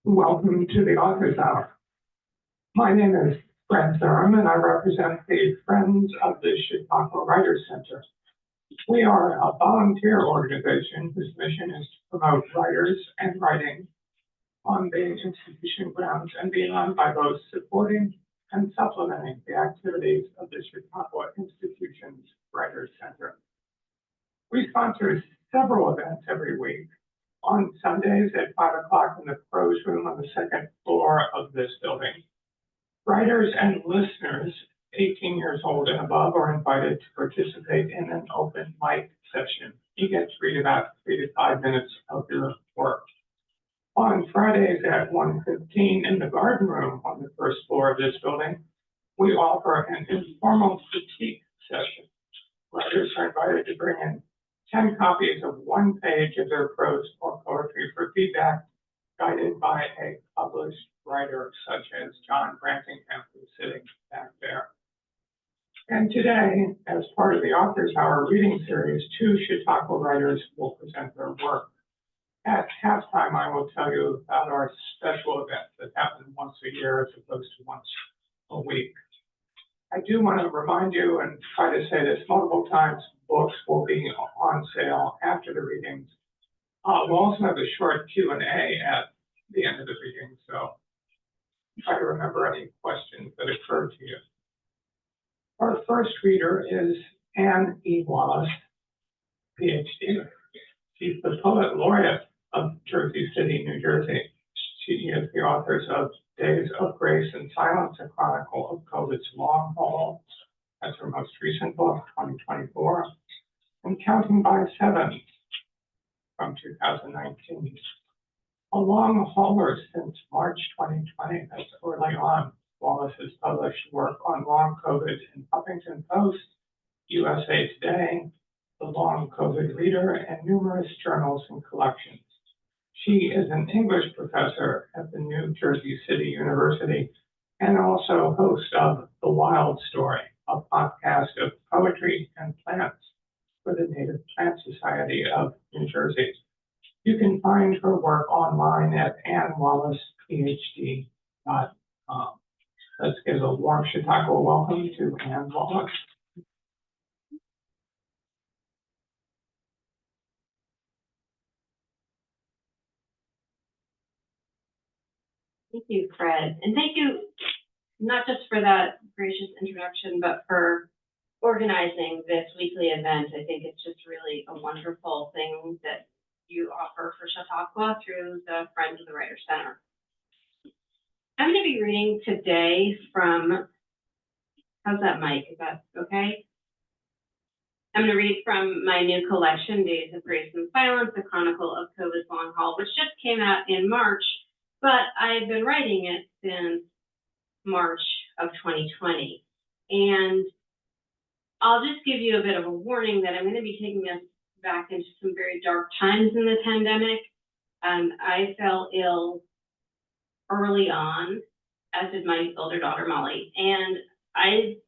Welcome to the Authors Hour. My name is Fred Thurman, and I represent the Friends of the Chicago Writers Center. We are a volunteer organization whose mission is to promote writers and writing on the institution grounds and beyond by both supporting and supplementing the activities of the Chicago Institution's Writers Center. We sponsor several events every week. On Sundays at 5 o'clock in the Prose Room on the second floor of this building, writers and listeners 18 years old and above are invited to participate in an open mic session. You get to read about 3 to 5 minutes of your work. On Fridays at 1:15 in the Garden Room on the first floor of this building, we offer an informal critique session. Writers are invited to bring in 10 copies of one page of their prose or poetry for feedback, guided by a published writer such as John Brantingham, who's sitting back there. And today, as part of the Authors Hour reading series, 2 Chautauqua writers will present their work. At halftime, I will tell you about our special event that happens once a year as opposed to once a week. I do want to remind you and try to say this multiple times, books will be on sale after the readings. We'll also have a short Q&A at the end of the reading, so try to remember any questions that occur to you. Our first reader is Anne E. Wallace, PhD. She's the Poet Laureate of Jersey City, New Jersey. She is the author of Days of Grace and Silence, a Chronicle of COVID's Long Haul. That's her most recent book, 2024, and Counting by Seven from 2019. A long hauler since March 2020, that's early on. Wallace has published work on long COVID in Huffington Post, USA Today, The Long COVID Reader, and numerous journals and collections. She is an English professor at the New Jersey City University and also host of The Wild Story, a podcast of poetry and plants for the Native Plant Society of New Jersey. You can find her work online at AnneWallacePhD.com. Let's give a warm Chautauqua welcome to Anne Wallace. Thank you, Fred. And thank you not just for that gracious introduction, but for organizing this weekly event. I think it's just really a wonderful thing that you offer for Chautauqua through the Friends of the Writers Center. I'm going to be reading today from, how's that, Mike? Is that okay? I'm going to read from my new collection, Days of Grace and Silence, a Chronicle of COVID's Long Haul, which just came out in March, but I've been writing it since March of 2020. And I'll just give you a bit of a warning that I'm going to be taking us back into some very dark times in the pandemic. I fell ill early on, as did my older daughter, Molly, and I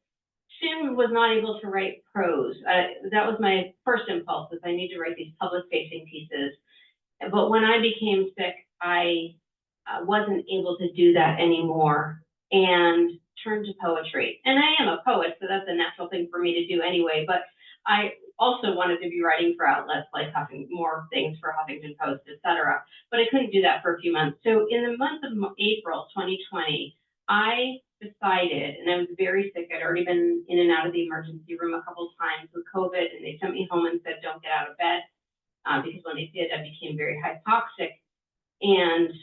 soon was not able to write prose. That was my first impulse, is I need to write these public-facing pieces. But when I became sick, I wasn't able to do that anymore and turned to poetry. And I am a poet, so that's a natural thing for me to do anyway, but I also wanted to be writing for outlets like more things for Huffington Post, etc. But I couldn't do that for a few months. So in the month of April 2020, I decided, and I was very sick, I'd already been in and out of the emergency room a couple of times with COVID, and they sent me home and said, don't get out of bed, because when they did, I became very hypoxic and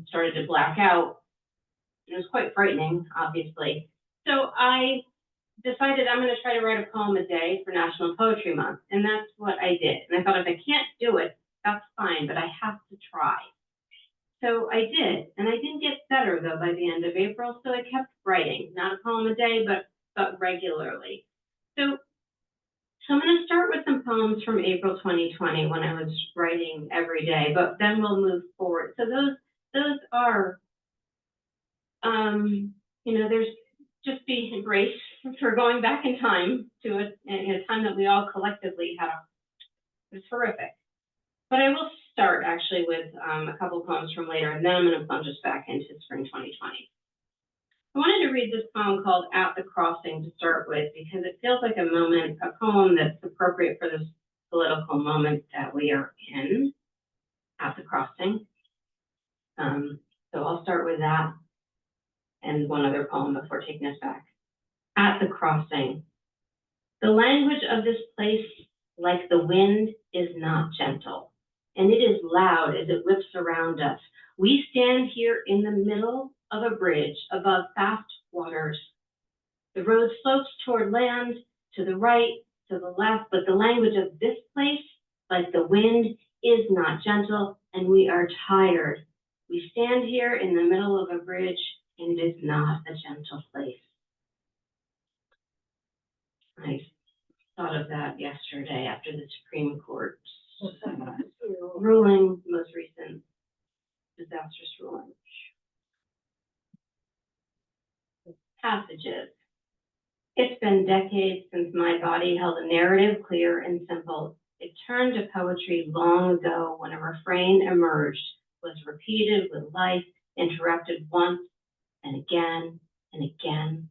started to black out. It was quite frightening, obviously. So I decided I'm going to try to write a poem a day for National Poetry Month, and that's what I did. And I thought, if I can't do it, that's fine, but I have to try. So I did, and I didn't get better, though, by the end of April, so I kept writing, not a poem a day, but regularly. So I'm going to start with some poems from April 2020, when I was writing every day, but then we'll move forward. So those are, there's just be grace for going back in time to a time that we all collectively had. It was horrific. But I will start actually with a couple poems from later, and then I'm going to plunge us back into spring 2020. I wanted to read this poem called At the Crossing to start with, because it feels like a poem that's appropriate for this political moment that we are in, at the crossing. So I'll start with that and one other poem before taking us back. At the crossing. The language of this place, like the wind, is not gentle, and it is loud as it whips around us. We stand here in the middle of a bridge above fast waters. The road slopes toward land, to the right, to the left, but the language of this place, like the wind, is not gentle, and we are tired. We stand here in the middle of a bridge, and it is not a gentle place. I thought of that yesterday after the Supreme Court's ruling, most recent disastrous ruling. Passages. It's been decades since my body held a narrative clear and simple. It turned to poetry long ago when a refrain emerged, was repeated with life, interrupted once and again and again.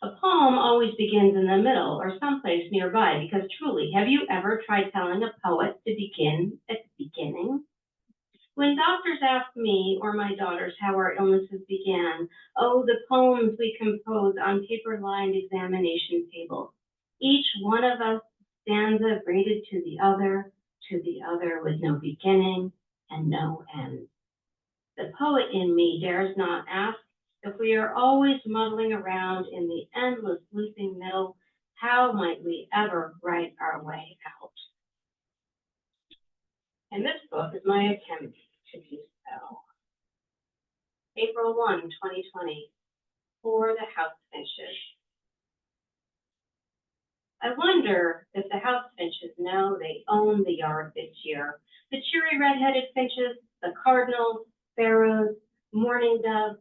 A poem always begins in the middle or someplace nearby, because truly, have you ever tried telling a poet to begin at the beginning? When doctors ask me or my daughters how our illnesses began, oh, the poems we compose on paper-lined examination tables. Each one of us stanza braided to the other with no beginning and no end. The poet in me dares not ask if we are always muddling around in the endless looping middle, how might we ever write our way out? And this book is my attempt to do so. April 1, 2020, for the house finches. I wonder if the house finches know they own the yard this year. The cheery red-headed finches, the cardinals, sparrows, mourning doves,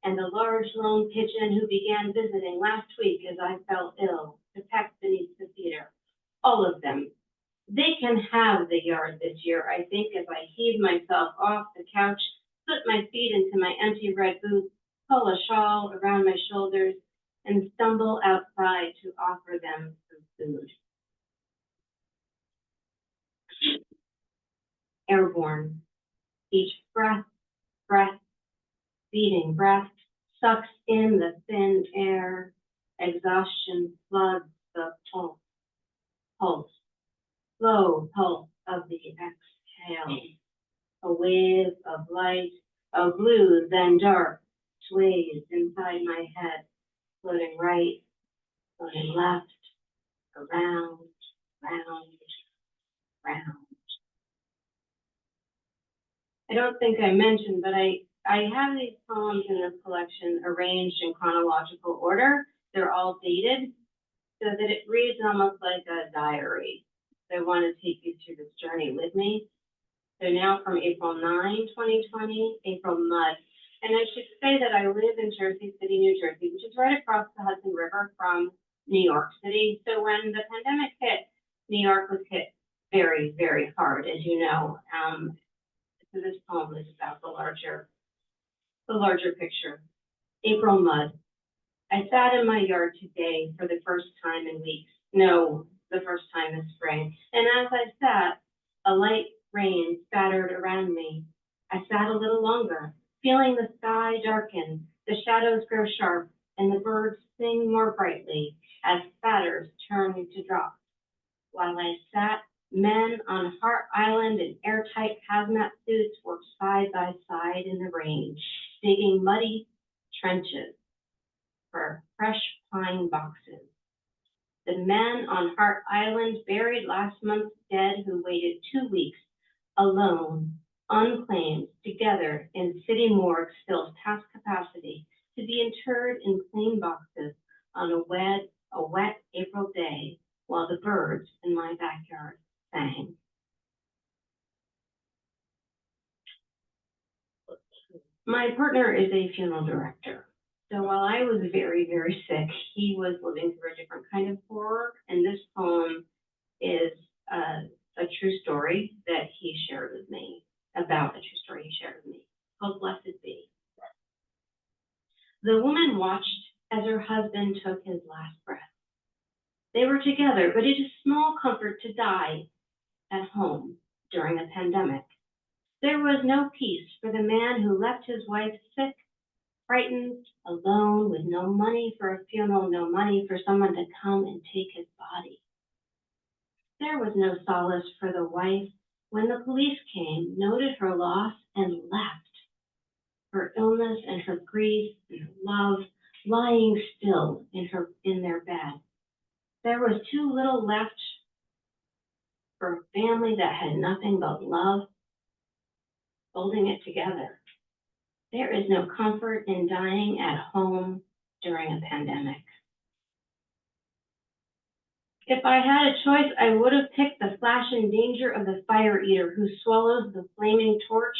and the large lone pigeon who began visiting last week as I fell ill to peck beneath the cedar. All of them. They can have the yard this year, I think, as I heave myself off the couch, put my feet into my empty red boots, pull a shawl around my shoulders, and stumble outside to offer them some food. Airborne. Each breath, beating breath, sucks in the thin air. Exhaustion floods the pulse, slow pulse of the exhale. A wave of light, of blue, then dark, sways inside my head, floating right, floating left, around, round, round. I don't think I mentioned, but I have these poems in this collection arranged in chronological order. They're all dated so that it reads almost like a diary. So I want to take you through this journey with me. So now from April 9, 2020, April Mud. And I should say that I live in Jersey City, New Jersey, which is right across the Hudson River from New York City. So when the pandemic hit, New York was hit very, very hard, as you know. So this poem is about the larger picture. April Mud. I sat in my yard today for the first time in weeks. No, the first time this spring. And as I sat, a light rain spattered around me. I sat a little longer, feeling the sky darken, the shadows grow sharp, and the birds sing more brightly as spatters turn to drops. While I sat, men on Hart Island in airtight hazmat suits worked side by side in the rain, digging muddy trenches for fresh pine boxes. The men on Hart Island buried last month's dead who waited 2 weeks, alone, unclaimed, together in city morgues filled past capacity, to be interred in clean boxes on a wet April day while the birds in my backyard sang. My partner is a funeral director. So while I was very, very sick, he was living through a different kind of horror. And this poem is a true story that he shared with me, about a true story he shared with me, called Blessed Be. The woman watched as her husband took his last breath. They were together, but it is small comfort to die at home during a pandemic. There was no peace for the man who left his wife sick, frightened, alone, with no money for a funeral, no money for someone to come and take his body. There was no solace for the wife when the police came, noted her loss, and left. Her illness and her grief and her love lying still in their bed. There was too little left for a family that had nothing but love holding it together. There is no comfort in dying at home during a pandemic. If I had a choice, I would have picked the flash and danger of the fire eater who swallows the flaming torch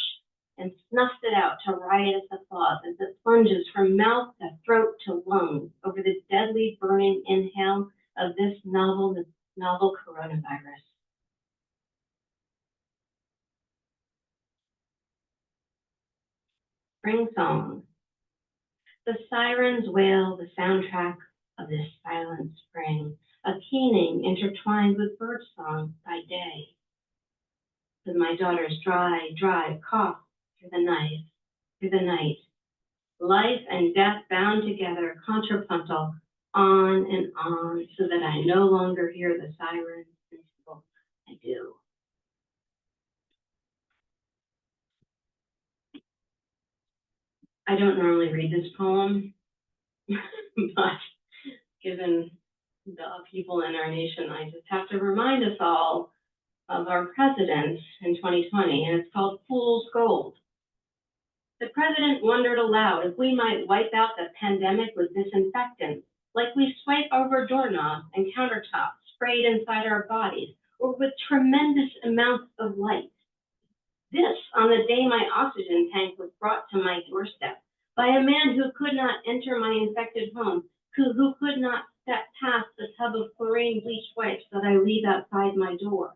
and snuffs it out to riotous applause as it plunges from mouth to throat to lungs over the deadly burning inhale of this novel coronavirus. Spring song. The sirens wail the soundtrack of this silent spring, a keening intertwined with birdsong by day. With my daughter's dry cough through the night, life and death bound together, contrapuntal, on and on, so that I no longer hear the sirens until I do. I don't normally read this poem, but given the upheaval in our nation, I just have to remind us all of our president in 2020, and it's called Fool's Gold. The president wondered aloud if we might wipe out the pandemic with disinfectants, like we swipe over doorknobs and countertops sprayed inside our bodies, or with tremendous amounts of light. This on the day my oxygen tank was brought to my doorstep by a man who could not enter my infected home, who could not step past the tub of chlorine bleached wipes that I leave outside my door.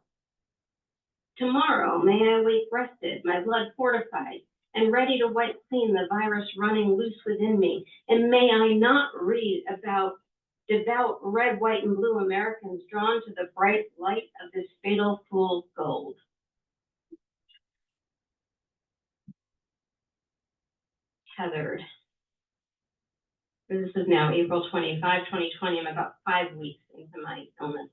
Tomorrow, may I wake rested, my blood fortified, and ready to wipe clean the virus running loose within me, and may I not read about devout red, white, and blue Americans drawn to the bright light of this fatal fool's gold. Tethered. This is now April 25, 2020. I'm about 5 weeks into my illness.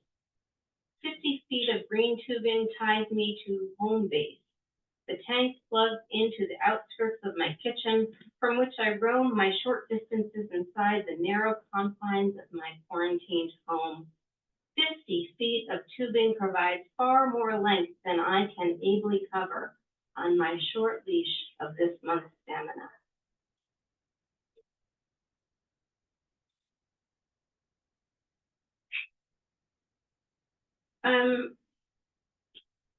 50 feet of green tubing ties me to home base. The tank plugs into the outskirts of my kitchen, from which I roam my short distances inside the narrow confines of my quarantined home. 50 feet of tubing provides far more length than I can ably cover on my short leash of this month's stamina.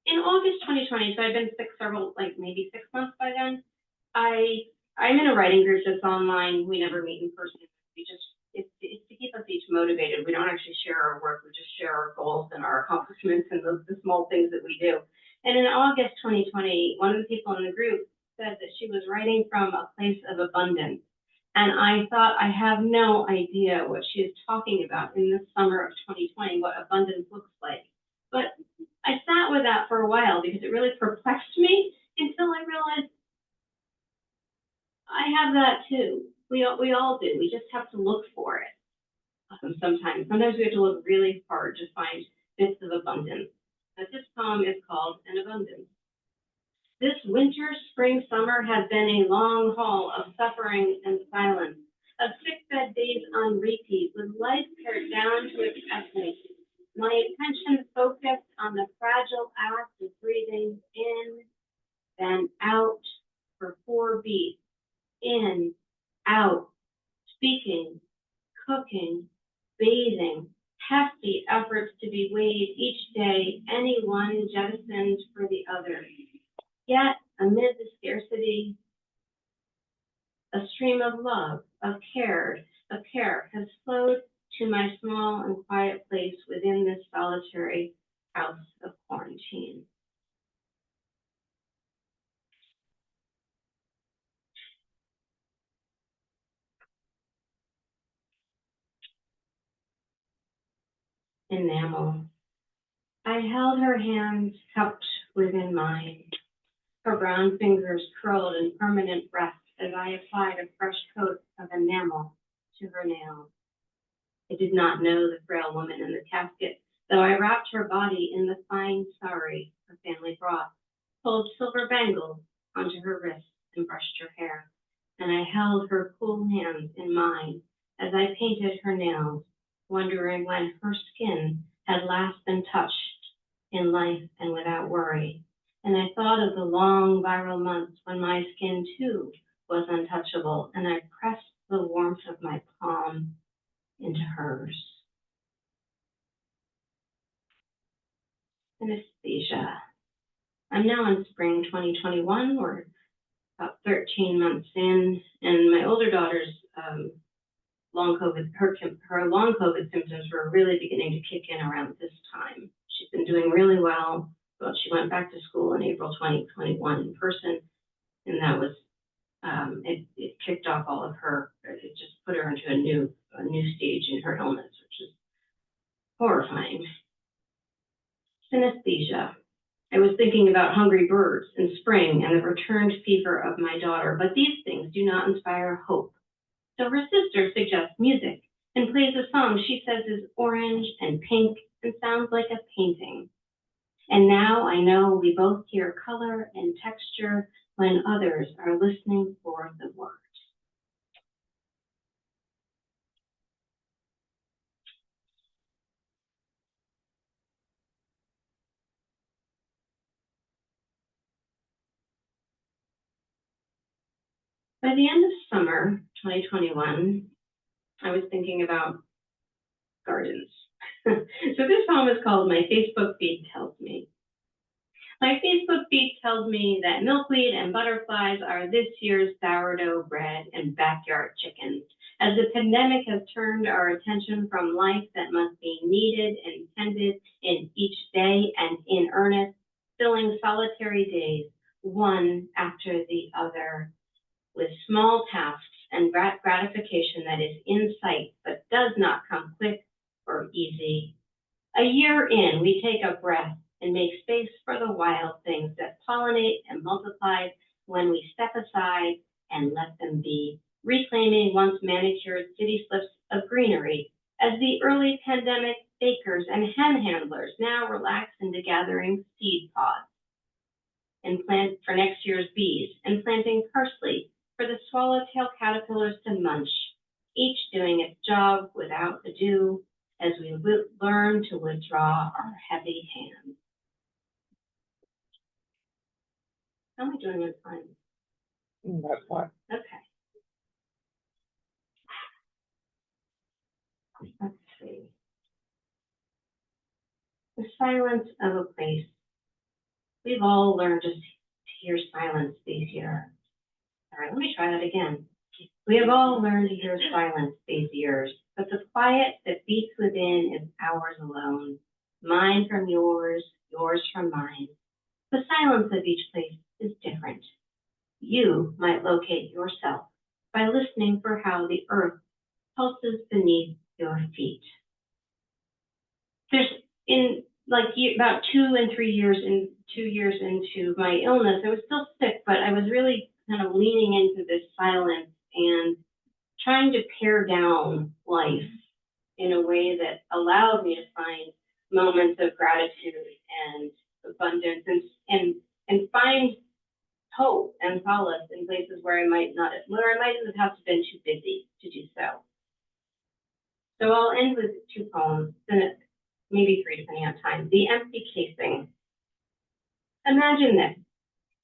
In August 2020, so I've been sick maybe 6 months by then. I'm in a writing group that's online. We never meet in person. It's to keep us each motivated. We don't actually share our work. We just share our goals and our accomplishments and the small things that we do. And in August 2020, one of the people in the group said that she was writing from a place of abundance. And I thought, I have no idea what she is talking about in this summer of 2020, what abundance looks like. But I sat with that for a while because it really perplexed me until I realized I have that too. We all do. We just have to look for it. Sometimes we have to look really hard to find bits of abundance. But this poem is called An Abundance. This winter, spring, summer has been a long haul of suffering and silence, of sickbed days on repeat, with life pared down to its essence. My attention focused on the fragile act of breathing in, then out for 4 beats. In, out, speaking, cooking, bathing, hefty efforts to be weighed each day, any one jettisoned for the other. Yet, amid the scarcity, a stream of love, of care has flowed to my small and quiet place within this solitary house of quarantine. Enamel. I held her hands cupped within mine, her brown fingers curled in permanent rest as I applied a fresh coat of enamel to her nails. I did not know the frail woman in the casket, though I wrapped her body in the fine sari her family brought, pulled silver bangles onto her wrists, and brushed her hair. And I held her cool hands in mine as I painted her nails, wondering when her skin had last been touched in life and without worry. And I thought of the long viral months when my skin too was untouchable, and I pressed the warmth of my palm into hers. Anesthesia. I'm now in spring 2021. We're about 13 months in, and my older daughter's long COVID, her long COVID symptoms were really beginning to kick in around this time. She's been doing really well, but she went back to school in April 2021 in person, and that was, it kicked off all of her, it just put her into a new stage in her illness, which is horrifying. Synesthesia. I was thinking about hungry birds in spring and the returned fever of my daughter, but these things do not inspire hope. So her sister suggests music and plays a song she says is orange and pink and sounds like a painting. And now I know we both hear color and texture when others are listening for the word. By the end of summer 2021, I was thinking about gardens. So this poem is called My Facebook Feed Tells Me. My Facebook feed tells me that milkweed and butterflies are this year's sourdough bread and backyard chickens, as the pandemic has turned our attention from life that must be needed and tended in each day and in earnest, filling solitary days, one after the other, with small tasks and gratification that is in sight but does not come quick or easy. A year in, we take a breath and make space for the wild things that pollinate and multiply when we step aside and let them be, reclaiming once manicured city slips of greenery as the early pandemic bakers and hen handlers now relax into gathering seed pods and plant for next year's bees and planting parsley for the swallowtail caterpillars to munch, each doing its job without ado as we learn to withdraw our heavy hands. How am I doing with time? That's fine. Okay. Let's see. The silence of a place. We've all learned to hear silence these years. All right, let me try that again. We have all learned to hear silence these years, but the quiet that beats within is ours alone. Mine from yours, yours from mine. The silence of each place is different. You might locate yourself by listening for how the earth pulses beneath your feet. There's about 2 and 3 years in 2 years into my illness, I was still sick, but I was really kind of leaning into this silence and trying to pare down life in a way that allowed me to find moments of gratitude and abundance and find hope and solace in places where I might have been too busy to do so. So I'll end with 2 poems, maybe 3 depending on time. The Empty Casing. Imagine this.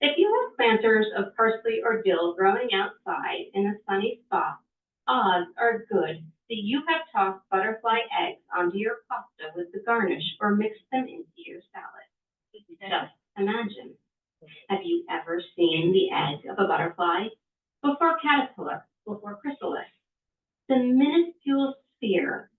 If you have planters of parsley or dill growing outside in a sunny spot, odds are good that you have tossed butterfly eggs onto your pasta with the garnish or mixed them into your salad. Just imagine. Have you ever seen the egg of a butterfly? Before caterpillar, before chrysalis. The minuscule sphere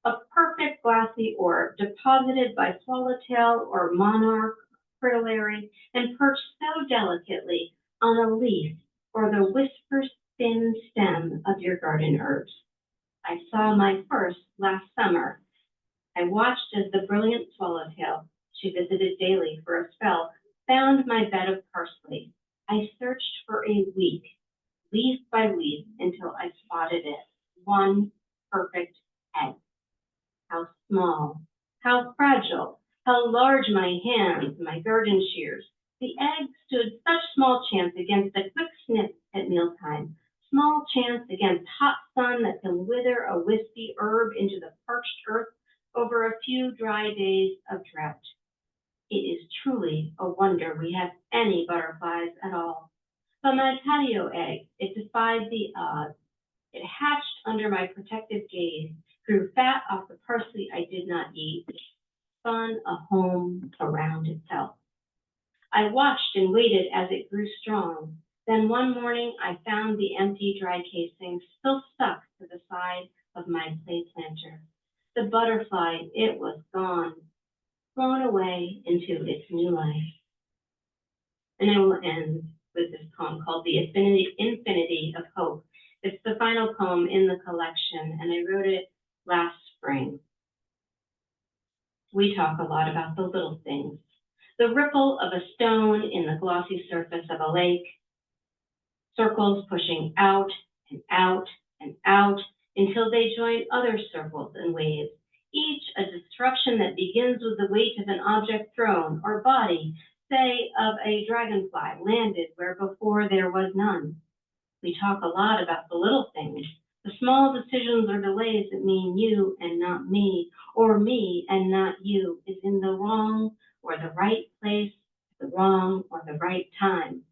a perfect glassy orb deposited by swallowtail or monarch fritillary and perched so delicately on a leaf or the whisper-thin stem of your garden herbs. I saw my first last summer. I watched as the brilliant swallowtail, she visited daily for a spell, found my bed of parsley. I searched for a week, leaf by leaf, until I spotted it. One perfect egg. How small, how fragile, how large my hands, my garden shears. The egg stood such small chance against a quick snip at mealtime, small chance against hot sun that can wither a wispy herb into the parched earth over a few dry days of drought. It is truly a wonder we have any butterflies at all. But my patio egg, it defied the odds. It hatched under my protective gaze, grew fat off the parsley I did not eat, spun a home around itself. I watched and waited as it grew strong. Then one morning I found the empty, dry casing still stuck to the side of my clay planter. The butterfly, it was gone, flown away into its new life. And I will end with this poem called The Infinity of Hope. It's the final poem in the collection, and I wrote it last spring. We talk a lot about the little things. The ripple of a stone in the glossy surface of a lake, circles pushing out and out and out until they join other circles and waves, each a disruption that begins with the weight of an object thrown or body, say of a dragonfly landed where before there was none. We talk a lot about the little things, the small decisions or delays that mean you and not me, or me and not you, is in the wrong or the right place, the wrong or the right time.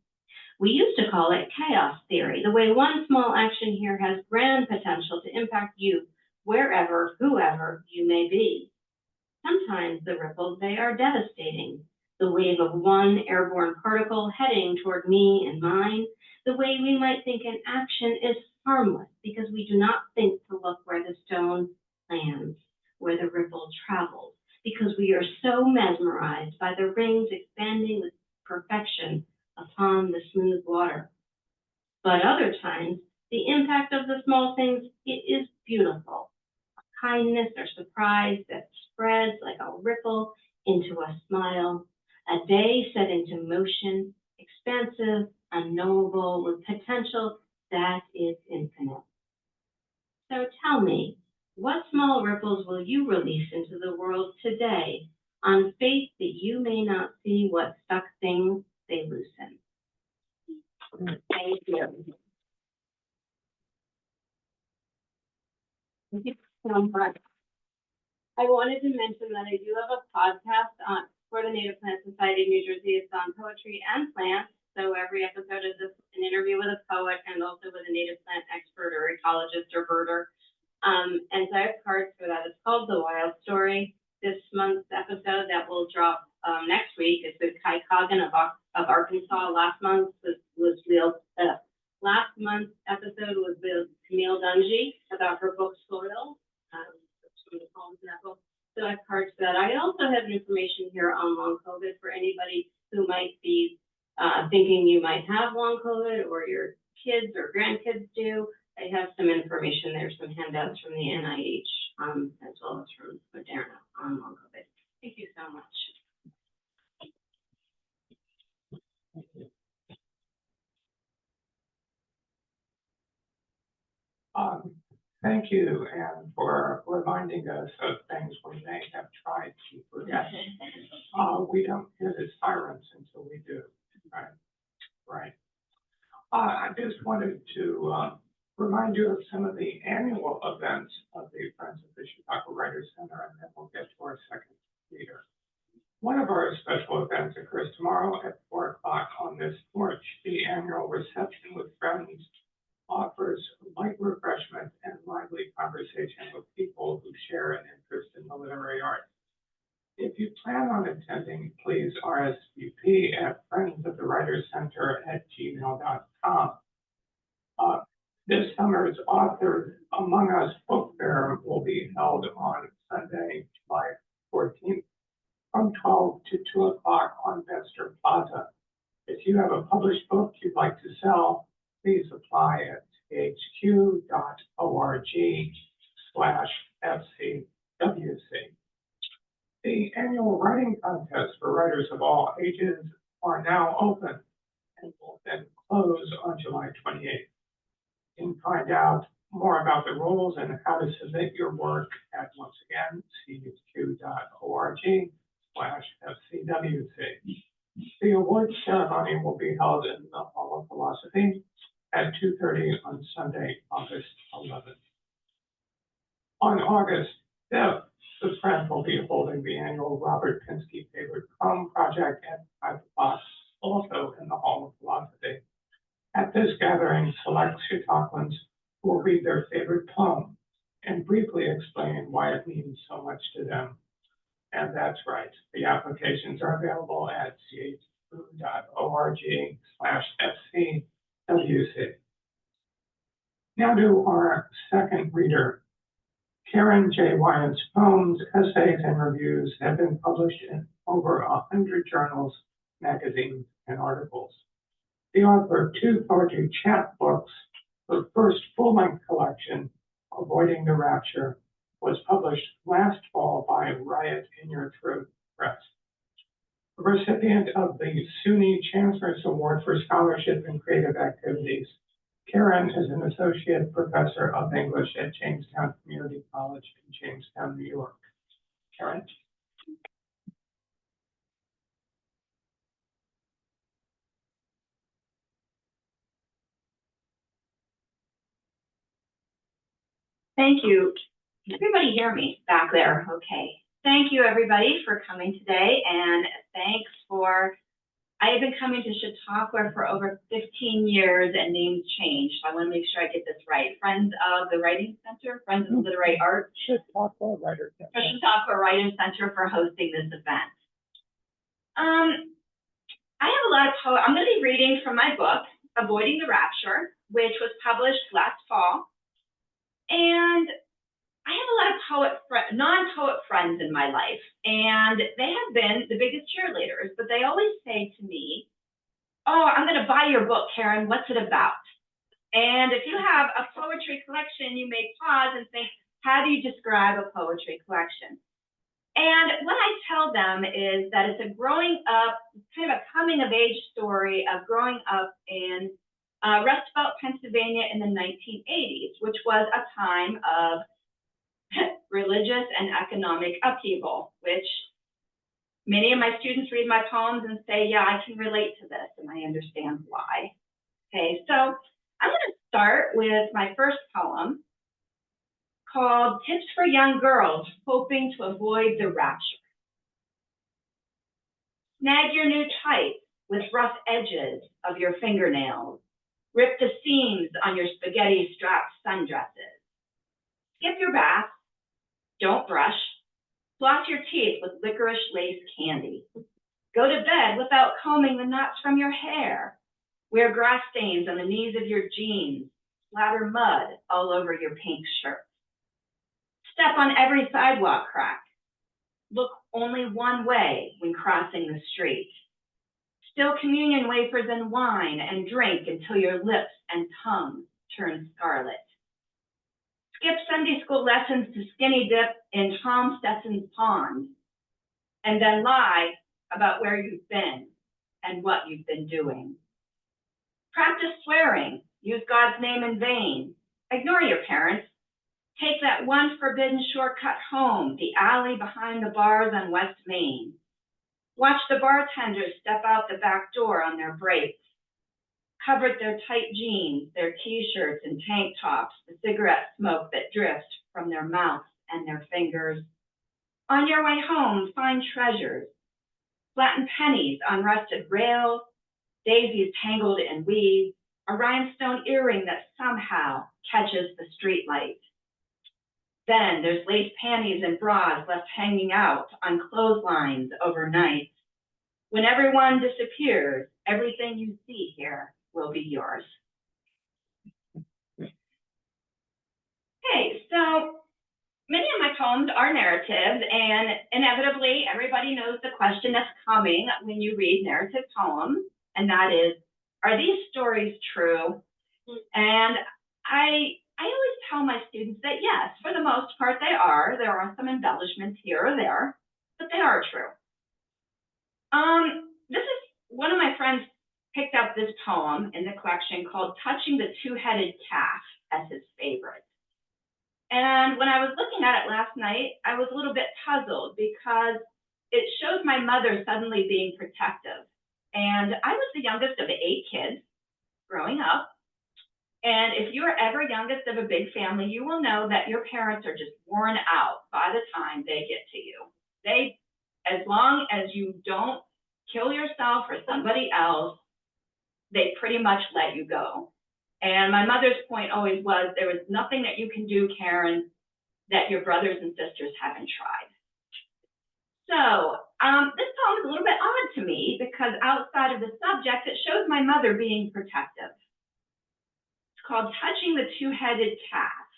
We used to call it chaos theory, the way one small action here has grand potential to impact you, wherever, whoever you may be. Sometimes the ripples, they are devastating. The wave of one airborne particle heading toward me and mine, the way we might think an action is harmless because we do not think to look where the stone lands, where the ripple travels, because we are so mesmerized by the rings expanding with perfection upon the smooth water. But other times, the impact of the small things, it is beautiful. A kindness or surprise that spreads like a ripple into a smile, a day set into motion, expansive, unknowable, with potential that is infinite. So tell me, what small ripples will you release into the world today on faith that you may not see what stuck things they loosen? Thank you. Thank you so much. I wanted to mention that I do have a podcast for the Native Plant Society of New Jersey. It's on poetry and plants. So every episode is an interview with a poet and also with a native plant expert or ecologist or birder. And so I have cards for that. It's called The Wild Story. This month's episode that will drop next week is with Kai Coggin of Arkansas. Last month's episode was with Camille Dungy about her book Soil. So I have cards for that. I also have information here on long COVID for anybody who might be thinking you might have long COVID or your kids or grandkids do. I have some information there, some handouts from the NIH as well as from Moderna on long COVID. Thank you so much. Thank you, and for reminding us of things we may have tried to forget. We don't hear the sirens until we do, right? Right. I just wanted to remind you of some of the annual events of the Friends of the Chicago Writers Center, and then we'll get to our second reader. One of our special events occurs tomorrow at 4 o'clock on this porch. The annual reception with friends offers light refreshment and lively conversation with people who share an interest in the literary arts. If you plan on attending, please RSVP at friendsofthewriterscenter@gmail.com. This summer's Author Among Us book fair fair will be held on Sunday, July 14th, from 12 to 2 o'clock on Vester Plaza. If you have a published book you'd like to sell, please apply at thq.org/FCWC. The annual writing contest for writers of all ages are now open and will then close on July 28th. You can find out more about the rules and how to submit your work at, once again, cq.org/FCWC. The awards ceremony will be held in the Hall of Philosophy at 2:30 on Sunday, August 11th. On August 5th, the Friend will be holding the annual Robert Pinsky Favorite Poem Project at 5 o'clock, also in the Hall of Philosophy. At this gathering, select Chautauquans will read their favorite poem and briefly explain why it means so much to them. And that's right, the applications are available at chq.org/FCWC. Now to our second reader. Karen J. Weyant's poems, essays, and reviews have been published in over 100 journals, magazines, and articles. The author of 2 poetry chapbooks, her first full-length collection, Avoiding the Rapture, was published last fall by Riot in Your Throat Press. A recipient of the SUNY Chancellor's Award for Scholarship and Creative Activities, Karen is an associate professor of English at Jamestown Community College in Jamestown, New York. Karen? Thank you. Can everybody hear me back there? Okay. Thank you, everybody, for coming today, and thanks for, I have been coming to Chautauqua for over 15 years, and names change, so I want to make sure I get this right. Friends of the Writing Center, Friends of the Literary Arts, Chautauqua Writer Center. Chautauqua Writing Center for hosting this event. I have a lot of I'm going to be reading from my book, Avoiding the Rapture, which was published last fall. And I have a lot of non-poet friends in my life, and they have been the biggest cheerleaders, but they always say to me, "Oh, I'm going to buy your book, Karen. What's it about?" And if you have a poetry collection, you may pause and think, how do you describe a poetry collection? And what I tell them is that it's a growing up, kind of a coming of age story of growing up in Rust Belt, Pennsylvania in the 1980s, which was a time of religious and economic upheaval, which many of my students read my poems and say, yeah, I can relate to this, and I understand why. Okay, so I'm going to start with my first poem called Tips for Young Girls Hoping to Avoid the Rapture. Snag your new tights with rough edges of your fingernails. Rip the seams on your spaghetti-strapped sundresses. Skip your bath. Don't brush. Floss your teeth with licorice lace candy. Go to bed without combing the knots from your hair. Wear grass stains on the knees of your jeans. Splatter mud all over your pink shirt. Step on every sidewalk crack. Look only one way when crossing the street. Still communion wafers and wine and drink until your lips and tongue turn scarlet. Skip Sunday school lessons to skinny dip in Tom Stetson's pond, and then lie about where you've been and what you've been doing. Practice swearing, use God's name in vain. Ignore your parents. Take that one forbidden shortcut home, the alley behind the bars on West Main. Watch the bartenders step out the back door on their breaks. Covered their tight jeans, their t-shirts and tank tops, the cigarette smoke that drifts from their mouths and their fingers. On your way home, find treasures. Flattened pennies on rusted rails, daisies tangled in weeds, a rhinestone earring that somehow catches the streetlight. Then there's lace panties and bras left hanging out on clotheslines overnight. When everyone disappears, everything you see here will be yours. Okay, so poems are narratives, and inevitably, everybody knows the question that's coming when you read narrative poems, and that is, are these stories true? And I always tell my students that yes, for the most part they are. There are some embellishments here or there, but they are true. This is one of my friends picked up this poem in the collection called Touching the Two-Headed Calf as his favorite. And when I was looking at it last night, I was a little bit puzzled because it shows my mother suddenly being protective. And I was the youngest of 8 kids growing up. And if you're ever youngest of a big family, you will know that your parents are just worn out by the time they get to you. As long as you don't kill yourself or somebody else, they pretty much let you go. And my mother's point always was, there was nothing that you can do, Karen, that your brothers and sisters haven't tried. So this poem is a little bit odd to me because outside of the subject, it shows my mother being protective. It's called Touching the Two-Headed Calf.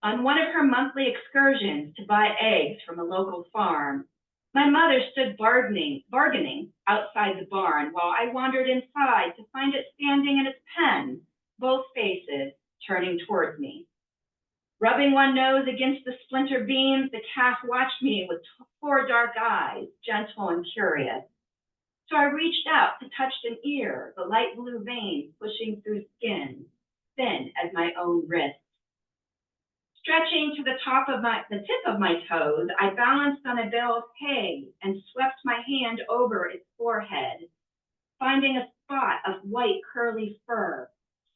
On one of her monthly excursions to buy eggs from a local farm, my mother stood bargaining outside the barn while I wandered inside to find it standing in its pen, both faces turning towards me. Rubbing one nose against the splinter beams, the calf watched me with 4 dark eyes, gentle and curious. So I reached out to touch an ear, the light blue veins pushing through skin, thin as my own wrist. Stretching to the tip of my toes, I balanced on a bale of hay and swept my hand over its forehead, finding a spot of white curly fur,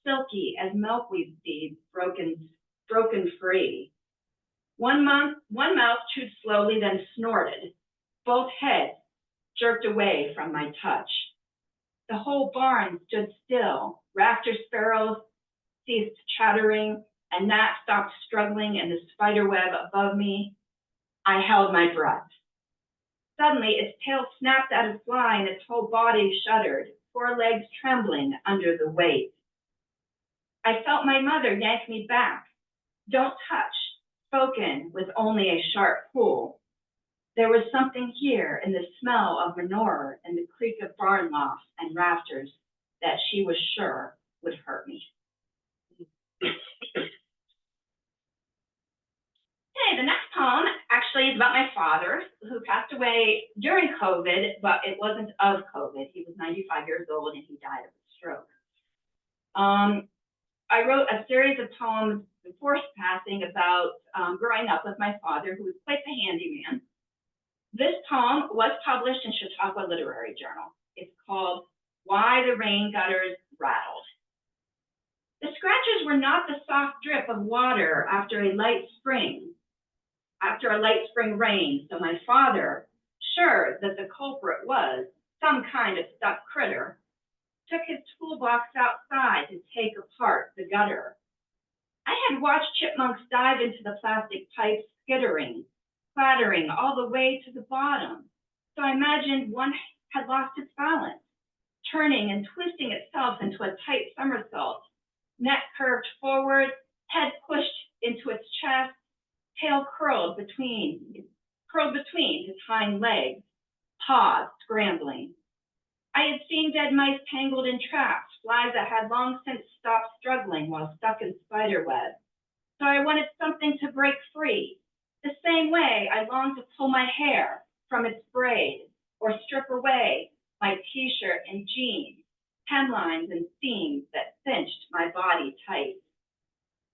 silky as milkweed seeds broken free. One mouth chewed slowly, then snorted. Both heads jerked away from my touch. The whole barn stood still. Rapture sparrows ceased chattering, and gnats stopped struggling in the spider web above me. I held my breath. Suddenly, its tail snapped at a fly and its whole body shuddered, 4 legs trembling under the weight. I felt my mother yank me back. Don't touch, spoken with only a sharp pull. There was something here in the smell of manure and the creak of barn lofts and rafters that she was sure would hurt me. Okay, the next poem actually is about my father, who passed away during COVID, but it wasn't of COVID. He was 95 years old and he died of a stroke. I wrote a series of poems before his passing about growing up with my father, who was quite the handyman. This poem was published in Chautauqua Literary Journal. It's called Why the Rain Gutters Rattled. The scratches were not the soft drip of water after a light spring rain, so my father, sure that the culprit was some kind of stuck critter, took his toolbox outside to take apart the gutter. I had watched chipmunks dive into the plastic pipes, skittering, clattering all the way to the bottom, so I imagined one had lost its balance, turning and twisting itself into a tight somersault, neck curved forward, head pushed into its chest, tail curled between his hind legs, paws scrambling. I had seen dead mice tangled in traps, flies that had long since stopped struggling while stuck in spider web. So I wanted something to break free. The same way I longed to pull my hair from its braid or strip away my t-shirt and jeans, hemlines and seams that cinched my body tight.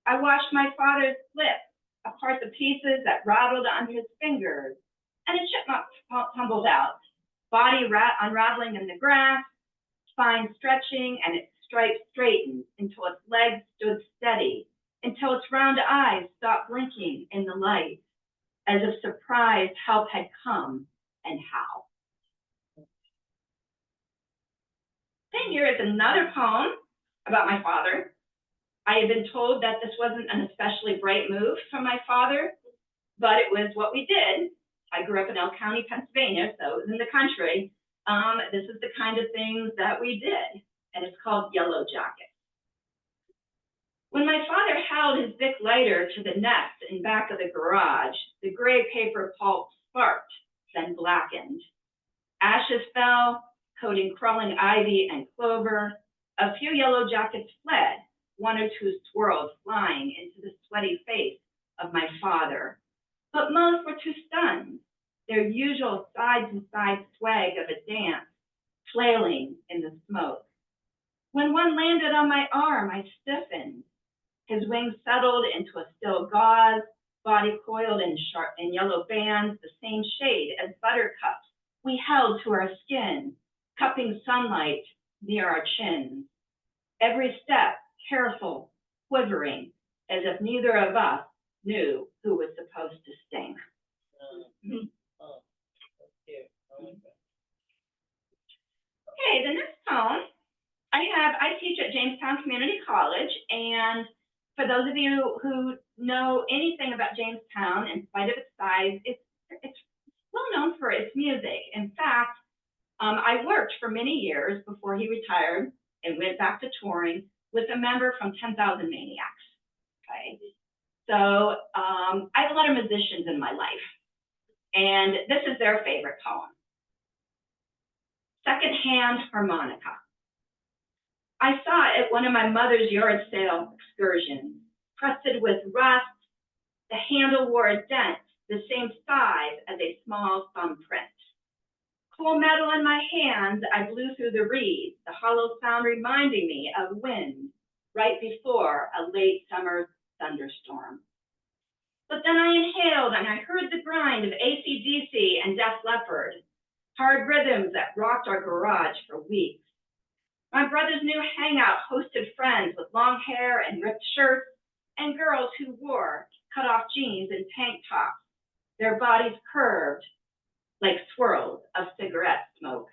I watched my father's slip apart the pieces that rattled under his fingers, and a chipmunk tumbled out, body unraveling in the grass, spine stretching, and its stripes straightened until its legs stood steady, until its round eyes stopped blinking in the light, as if surprised help had come and how. Then here is another poem about my father. I had been told that this wasn't an especially bright move from my father, but it was what we did. I grew up in Elk County, Pennsylvania, so it was in the country. This is the kind of things that we did, and it's called Yellow Jacket. When my father held his Bic lighter to the nest in back of the garage. The gray paper pulp sparked, then blackened. Ashes fell, coating crawling ivy and clover. A few yellow jackets fled, one or two swirled flying into the sweaty face of my father. But most were too stunned, their usual side-to-side swag of a dance, flailing in the smoke. When one landed on my arm, I stiffened. His wings settled into a still gauze, body coiled in yellow bands, the same shade as buttercups we held to our skin, cupping sunlight near our chins. Every step careful, quivering, as if neither of us knew who was supposed to sting. Okay, the next poem I teach at Jamestown Community College, and for those of you who know anything about Jamestown, in spite of its size, it's well known for its music. In fact, I worked for many years before he retired and went back to touring with a member from 10,000 Maniacs. Okay, so I have a lot of musicians in my life, and this is their favorite poem. Secondhand harmonica. I saw it at one of my mother's yard sale excursions, crusted with rust. The handle wore a dent the same size as a small thumbprint. Cool metal in my hands, I blew through the reeds, the hollow sound reminding me of wind right before a late summer thunderstorm. But then I inhaled and I heard the grind of AC/DC and Def Leppard, hard rhythms that rocked our garage for weeks. My brother's new hangout hosted friends with long hair and ripped shirts and girls who wore cut-off jeans and tank tops, their bodies curved like swirls of cigarette smoke.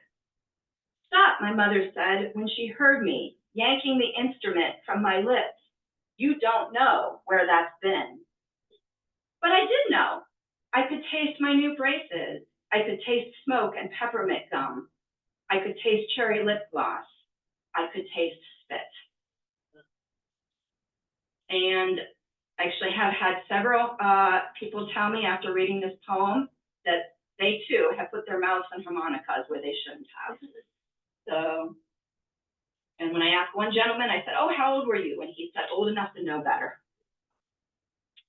Stop, my mother said when she heard me yanking the instrument from my lips. You don't know where that's been. But I did know. I could taste my new braces. I could taste smoke and peppermint gum. I could taste cherry lip gloss. I could taste spit. And I actually have had several people tell me after reading this poem that they too have put their mouths on harmonicas where they shouldn't have. So, and when I asked one gentleman, I said, "Oh, how old were you?" And he said, "Old enough to know better."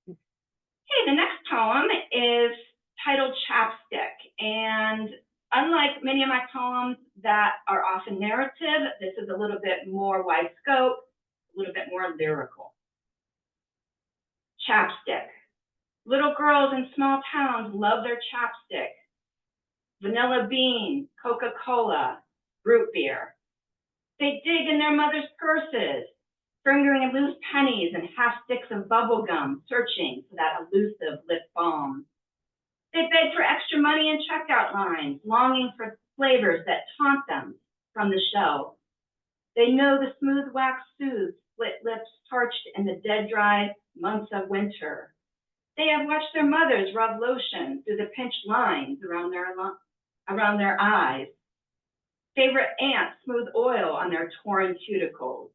Okay, the next poem is titled Chapstick. And unlike many of my poems that are often narrative, this is a little bit more wide scope, a little bit more lyrical. Chapstick. Little girls in small towns love their chapstick. Vanilla bean, Coca-Cola, root beer. They dig in their mother's purses, fingering loose pennies and half sticks of bubble gum, searching for that elusive lip balm. They beg for extra money in checkout lines, longing for flavors that taunt them from the shelf. They know the smooth wax soothes split lips parched in the dead-dry months of winter. They have watched their mothers rub lotion through the pinched lines around their eyes. Favorite aunts smooth oil on their torn cuticles.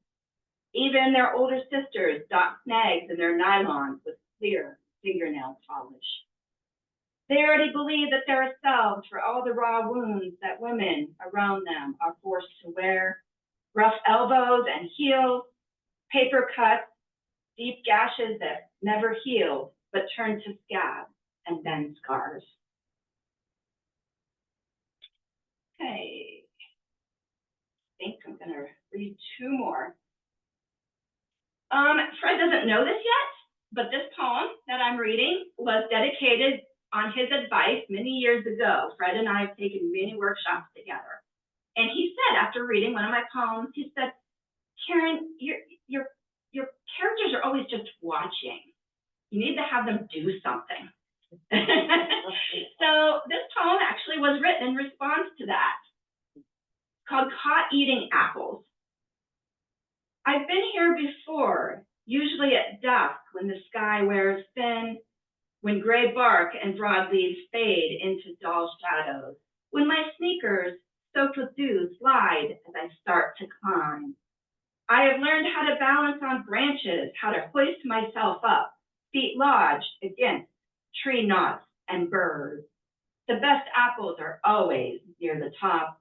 Even their older sisters dot snags in their nylons with clear fingernail polish. They already believe that they're salved for all the raw wounds that women around them are forced to wear. Rough elbows and heels, paper cuts, deep gashes that never healed, but turn to scabs and then scars. Okay, I think I'm gonna read two more. Fred doesn't know this yet, but this poem that I'm reading was dedicated on his advice many years ago. Fred and I have taken many workshops together. And he said, after reading one of my poems, he said, "Karen, your characters are always just watching. You need to have them do something." So this poem actually was written in response to that. It's called Caught Eating Apples. I've been here before, usually at dusk when the sky wears thin, when gray bark and broad leaves fade into dull shadows, when my sneakers soaked with dew slide as I start to climb. I have learned how to balance on branches, how to hoist myself up, feet lodged against tree knots and burrs. The best apples are always near the top.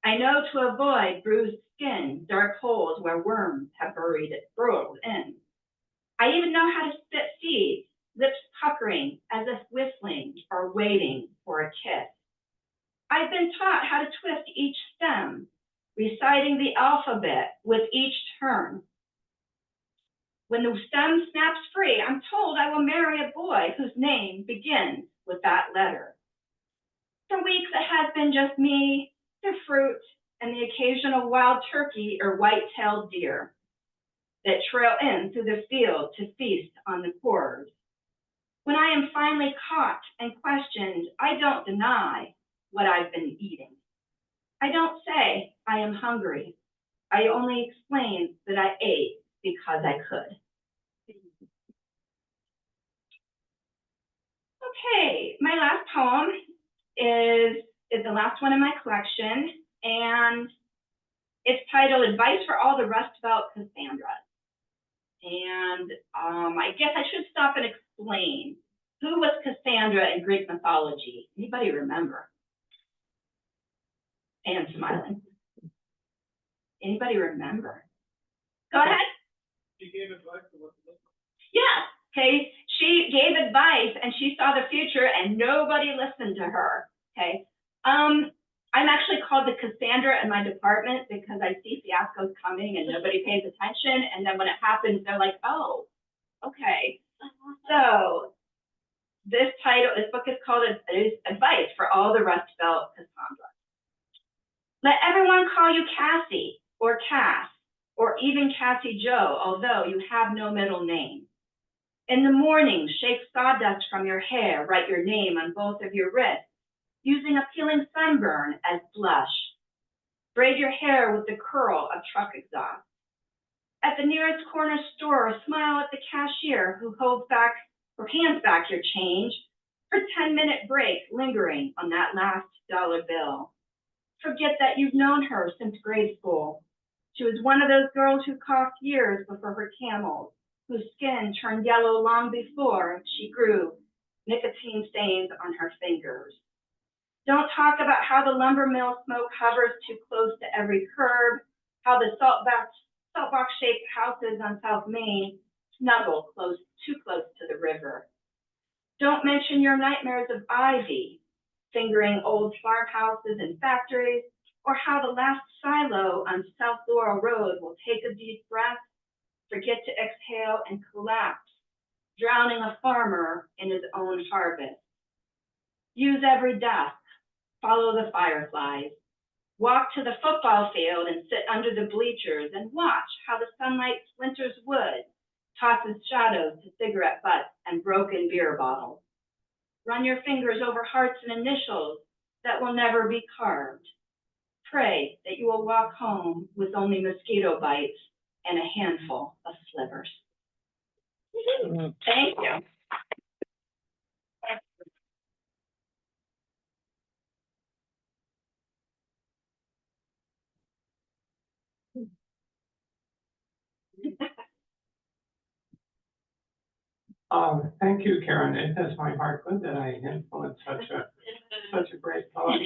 I know to avoid bruised skin, dark holes where worms have burrowed in. I even know how to spit seeds, lips puckering as if whistling or waiting for a kiss. I've been taught how to twist each stem, reciting the alphabet with each turn. When the stem snaps free, I'm told I will marry a boy whose name begins with that letter. For weeks it has been just me, the fruit, and the occasional wild turkey or white-tailed deer that trail in through the field to feast on the cores. When I am finally caught and questioned, I don't deny what I've been eating. I don't say I am hungry. I only explain that I ate because I could. Okay, my last poem is the last one in my collection, and it's titled Advice for All the Rust Belt Cassandras. And I guess I should stop and explain. Who was Cassandra in Greek mythology? Anybody remember? And smiling. Anybody remember? Go ahead. She gave advice to what to look for. Yeah, okay. She gave advice and she saw the future and nobody listened to her, okay? I'm actually called the Cassandra in my department because I see fiascos coming and nobody pays attention. And then when it happens, they're like, oh, okay. So this book is called Advice for All the Rust Belt Cassandras. Let everyone call you Cassie or Cass or even Cassie Joe, although you have no middle name. In the morning, shake sawdust from your hair, write your name on both of your wrists, using a peeling sunburn as blush. Braid your hair with the curl of truck exhaust. At the nearest corner store, smile at the cashier who hands back your change for 10-minute break lingering on that last dollar bill. Forget that you've known her since grade school. She was one of those girls who coughed years before her camels, whose skin turned yellow long before she grew nicotine stains on her fingers. Don't talk about how the lumber mill smoke hovers too close to every curb, how the salt box-shaped houses on South Main snuggle too close to the river. Don't mention your nightmares of ivy, fingering old farmhouses and factories, or how the last silo on South Laurel Road will take a deep breath, forget to exhale, and collapse, drowning a farmer in his own harvest. Use every dusk, follow the fireflies, walk to the football field and sit under the bleachers and watch how the sunlight splinters wood, tosses shadows to cigarette butts and broken beer bottles. Run your fingers over hearts and initials that will never be carved. Pray that you will walk home with only mosquito bites and a handful of slivers. Thank you. Thank you, Karen. It does my heart good that I influenced such a great poet.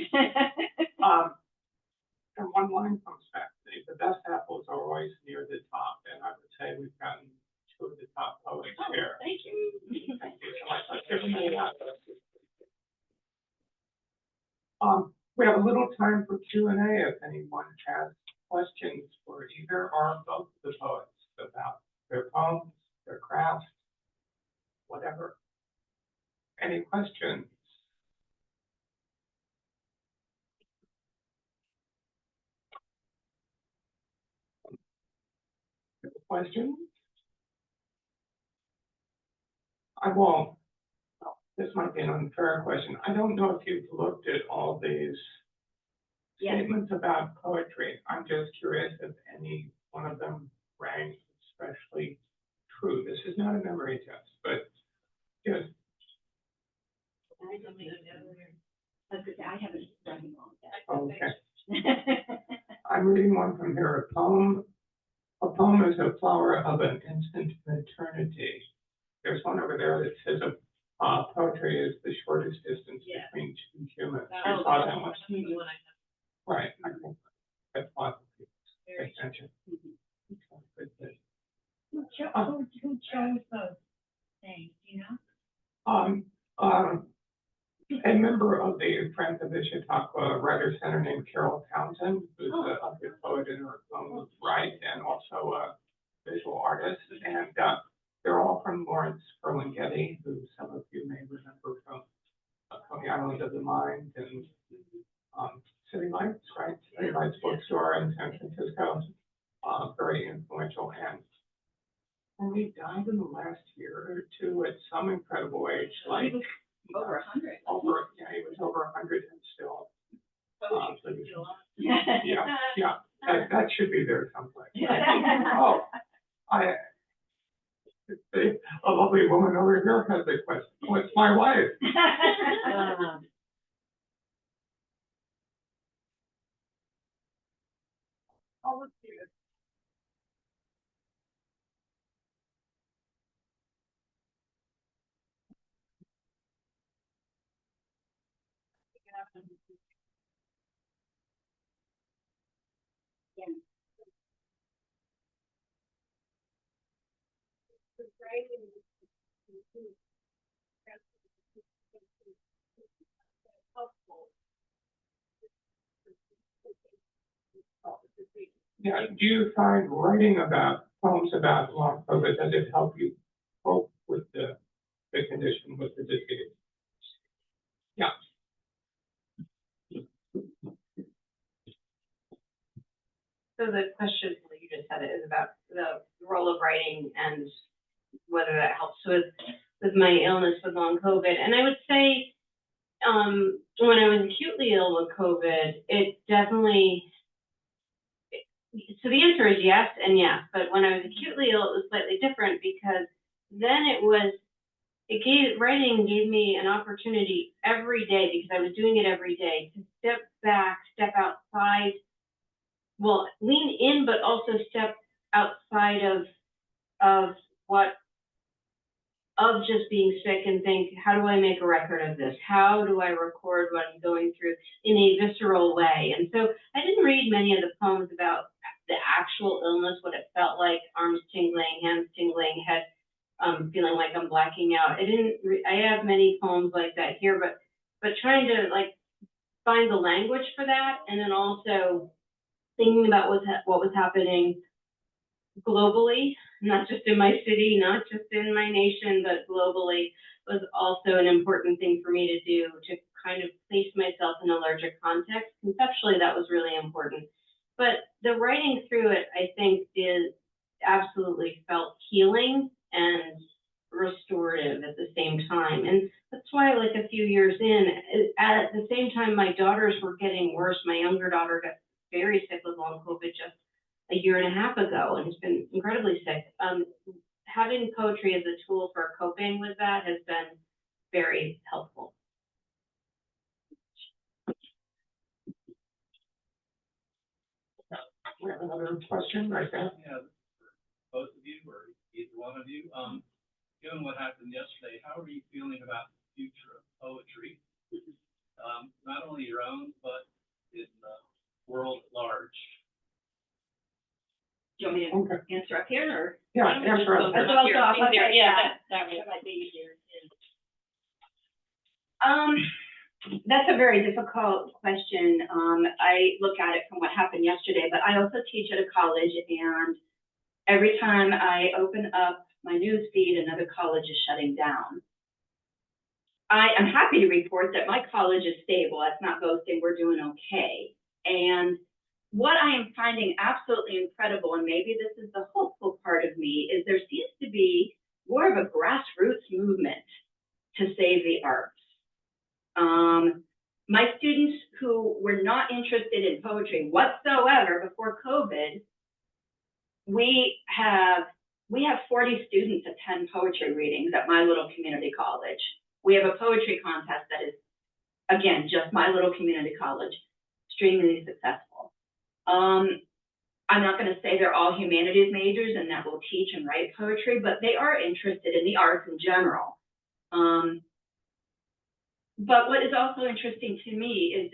From one line perspective, the best apples are always near the top, and I would say we've gotten two of the top poets here. Thank you. Thank you so much. Let's give them a round. We have a little time for Q&A if anyone has questions for either or both of the poets about their poems, their craft, whatever. Any questions? Questions? I won't. Well, this might be an unfair question. I don't know if you've looked at all these statements about poetry. I'm just curious if any one of them rang especially true. This is not a memory test, but just. I haven't done them all yet. Okay. I'm reading one from here. A poem A poem is a flower of an instant eternity. There's one over there that says poetry is the shortest distance between two humans. You saw that one? Right. I think that's lots of people pay attention. Who chose those things, you know? A member of the Friends of the Chautauqua Writer Center named Carol Townsend, who's a good poet in her own right and also a visual artist. And they're all from Lawrence Ferlinghetti, who some of you may remember from Coney Island of the Mind and City Lights, right? City Lights bookstore in San Francisco. Very influential. And he died in the last year or two at some incredible age, like Over 100. He was over 100 and still. Yeah, that should be there someplace. Oh, a lovely woman over here has a question. Oh, it's my wife. Oh, let's see it. Yeah, do you find writing about poems about long COVID, does it help you cope with the condition, with the disease? Yeah. So the question that you just said is about the role of writing and whether that helps with my illness with long COVID. And I would say, when I was acutely ill with COVID, it definitely, so the answer is yes and yes, but when I was acutely ill, it was slightly different because then writing gave me an opportunity every day, because I was doing it every day, to step back, step outside, well, lean in, but also step outside of just being sick and think, how do I make a record of this? How do I record what I'm going through in a visceral way? And so I didn't read many of the poems about the actual illness, what it felt like, arms tingling, hands tingling, head feeling like I'm blacking out. I have many poems like that here, but trying to like find the language for that, and then also thinking about what was happening globally, not just in my city, not just in my nation, but globally, was also an important thing for me to do, to kind of place myself in a larger context. Conceptually, that was really important. But the writing through it, I think, absolutely felt healing and restorative at the same time. And that's why, like a few years in, at the same time my daughters were getting worse. My younger daughter got very sick with long COVID just a year and a half ago and has been incredibly sick. Having poetry as a tool for coping with that has been very helpful. We have another question right there. Yeah, both of you or either one of you. Given what happened yesterday, how are you feeling about the future of poetry? Not only your own, but in the world at large. Do you want me to answer up here, or? Yeah, answer up here. Okay, yeah, that might be easier. That's a very difficult question. I look at it from what happened yesterday, but I also teach at a college, and every time I open up my news feed, another college is shutting down. I am happy to report that my college is stable. That's not boasting. We're doing okay. And what I am finding absolutely incredible, and maybe this is the hopeful part of me, is there seems to be more of a grassroots movement to save the arts. My students who were not interested in poetry whatsoever before COVID, we have 40 students attend poetry readings at my little community college. We have a poetry contest that is, again, just my little community college, extremely successful. I'm not going to say they're all humanities majors and that will teach and write poetry, but they are interested in the arts in general. But what is also interesting to me is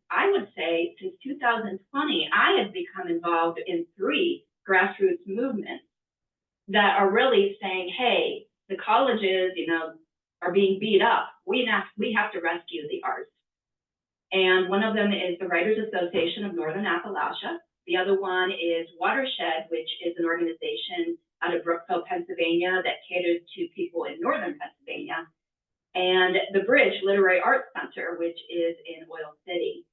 I would say, since 2020, I have become involved in 3 grassroots movements that are really saying, hey, the colleges, are being beat up. We have to rescue the arts. And one of them is the Writers Association of Northern Appalachia. The other one is Watershed, which is an organization out of Brookville, Pennsylvania, that caters to people in northern Pennsylvania. And the Bridge Literary Arts Center, which is in Oil City.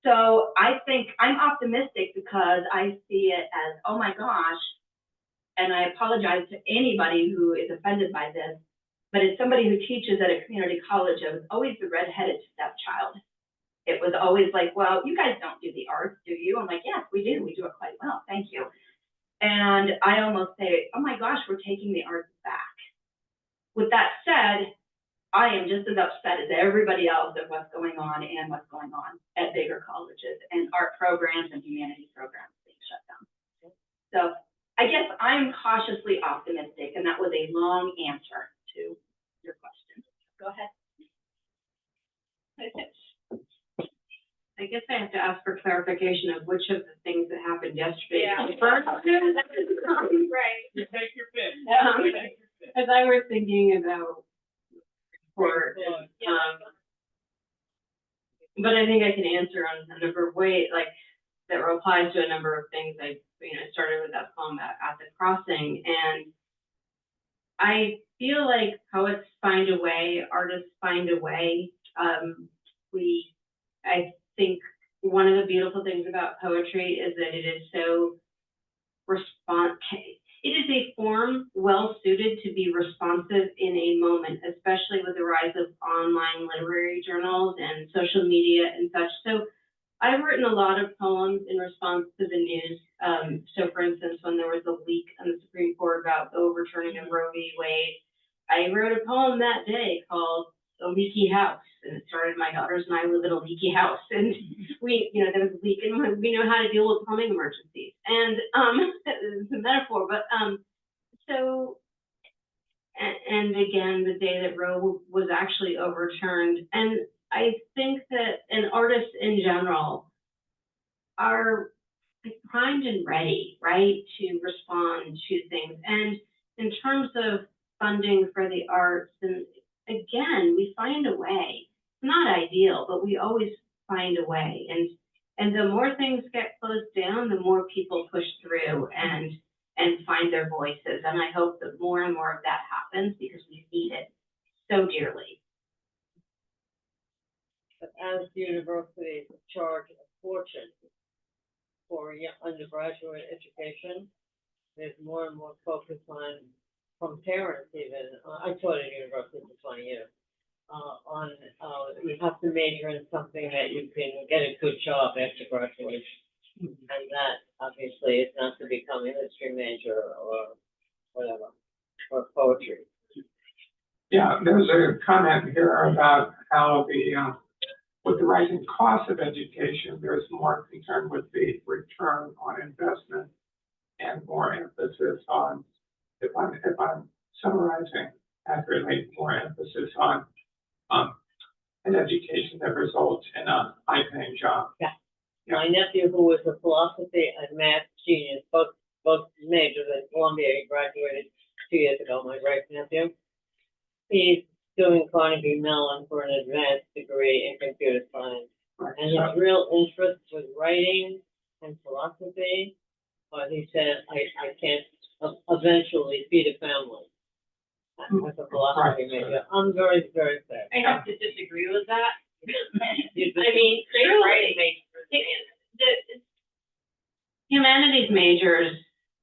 So I think I'm optimistic because I see it as, oh my gosh, and I apologize to anybody who is offended by this, but as somebody who teaches at a community college, I was always the redheaded stepchild. It was always like, well, you guys don't do the arts, do you? I'm like, yes, we do. We do it quite well. Thank you. And I almost say, oh my gosh, we're taking the arts back. With that said, I am just as upset as everybody else at what's going on and what's going on at bigger colleges and art programs and humanities programs being shut down. So I guess I'm cautiously optimistic, and that was a long answer to your question. Go ahead. I guess I have to ask for clarification of which of the things that happened yesterday. Yeah. First, Right. You take your pick. as I was thinking about report, but I think I can answer on a number of ways, like that applies to a number of things. I started with that poem at the crossing, and I feel like poets find a way, artists find a way. I think one of the beautiful things about poetry is that it is so it is a form well suited to be responsive in a moment, especially with the rise of online literary journals and social media and such. So I've written a lot of poems in response to the news. So for instance, when there was a leak on the Supreme Court about the overturning of Roe v. Wade, I wrote a poem that day called A Leaky House. And it started, my daughters and I live in a leaky house. And there was a leak, and we know how to deal with plumbing emergencies. And it's a metaphor, but and again, the day that Roe was actually overturned. And I think that artists in general are primed and ready, right, to respond to things. And in terms of funding for the arts, and again, we find a way. It's not ideal, but we always find a way. And the more things get closed down, the more people push through and find their voices. And I hope that more and more of that happens because we need it so dearly. But as universities charge a fortune for undergraduate education, there's more and more focus on, from parents even, I taught at university for 20 years, you have to major in something that you can get a good job after graduation. And that obviously is not to become a history major or whatever, or poetry. Yeah, there's a comment here about how with the rising cost of education, there's more concern with the return on investment and more emphasis on, if I'm summarizing accurately, more emphasis on an education that results in a high-paying job. Yeah. My nephew, who was a philosophy and math genius, both majors at Columbia, he graduated 2 years ago, my great nephew. He's doing Carnegie Mellon for an advanced degree in computer science. Right. And his real interest was writing and philosophy, but he said, I can't eventually feed a family as a philosophy major. I'm very, very sad. I have to disagree with that. You I mean, the humanities majors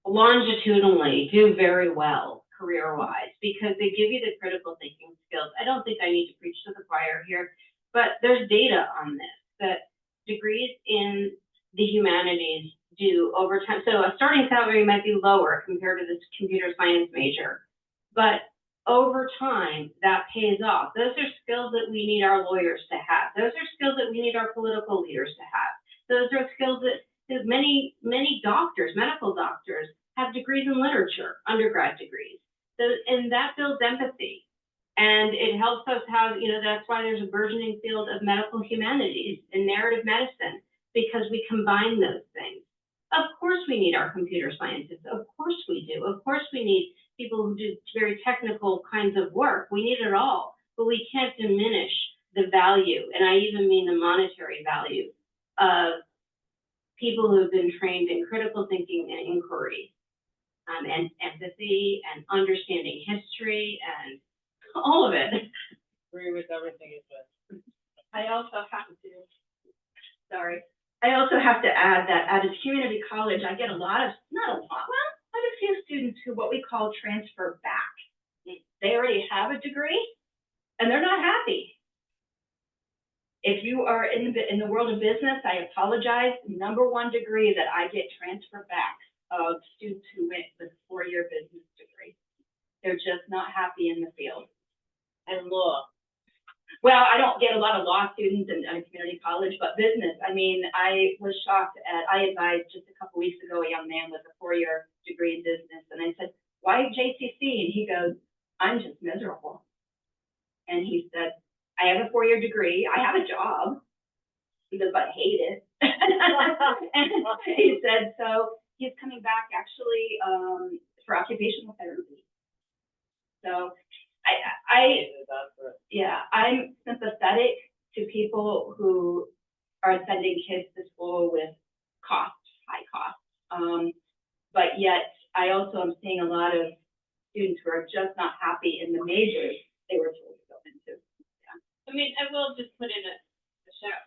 longitudinally do very well career-wise because they give you the critical thinking skills. I don't think I need to preach to the choir here, but there's data on this, that degrees in the humanities do over time. So a starting salary might be lower compared to this computer science major, but over time, that pays off. Those are skills that we need our lawyers to have. Those are skills that we need our political leaders to have. Those are skills that Many doctors, medical doctors, have degrees in literature, undergrad degrees. So, and that builds empathy. And it helps us have, that's why there's a burgeoning field of medical humanities and narrative medicine, because we combine those things. Of course we need our computer scientists. Of course we do. Of course we need people who do very technical kinds of work. We need it all, but we can't diminish the value, and I even mean the monetary value, of people who have been trained in critical thinking and inquiry, and empathy and understanding history and all of it. Agree with everything you said. I also have to add that at a community college, I get a lot of, not a lot, well, quite a few students who what we call transfer back. They already have a degree and they're not happy. If you are in the world of business, I apologize. Number one degree that I get transfer back of students who went with a 4-year business degree. They're just not happy in the field. And law. Well, I don't get a lot of law students in a community college, but business. I mean, I was shocked I advised just a couple weeks ago a young man with a 4-year degree in business, and I said, why JCC? And he goes, I'm just miserable. And he said, I have a 4-year degree, I have a job, but hate it. And he said, so he's coming back actually for occupational therapy. So I'm sympathetic to people who are sending kids to school with high costs. But yet I also am seeing a lot of students who are just not happy in the majors they were told to go into. Yeah. I mean, I will just put in a shout.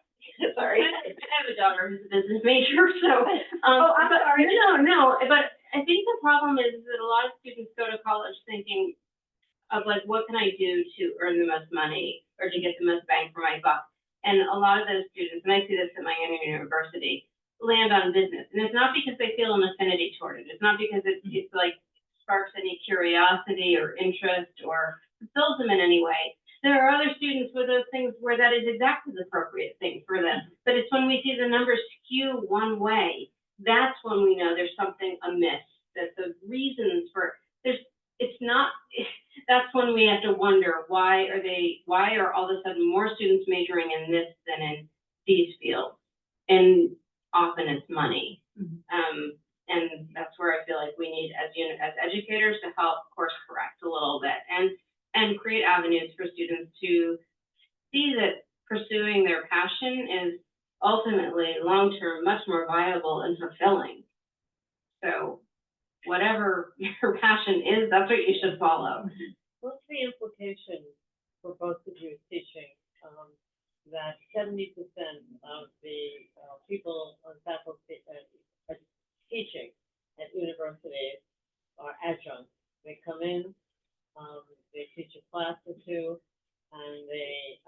Sorry. I have a daughter who's a business major, so. I'm sorry. No, but I think the problem is that a lot of students go to college thinking of like, what can I do to earn the most money or to get the most bang for my buck? And a lot of those students, and I see this at Miami University, land on business. And it's not because they feel an affinity toward it. It's not because it's like sparks any curiosity or interest or fulfills them in any way. There are other students with those things where that is exactly the appropriate thing for them. But it's when we see the numbers skew one way, that's when we know there's something amiss, that the reasons for, that's when we have to wonder, why are all of a sudden more students majoring in this than in these fields? And often it's money. Mm-hmm. And that's where I feel like we need, as educators, to help course correct a little bit and create avenues for students to see that pursuing their passion is ultimately long-term much more viable and fulfilling. So whatever your passion is, that's what you should follow. What's the implication for both of you teaching that 70% of the people on faculty teaching at universities are adjuncts? They come in, they teach a class or two, and they,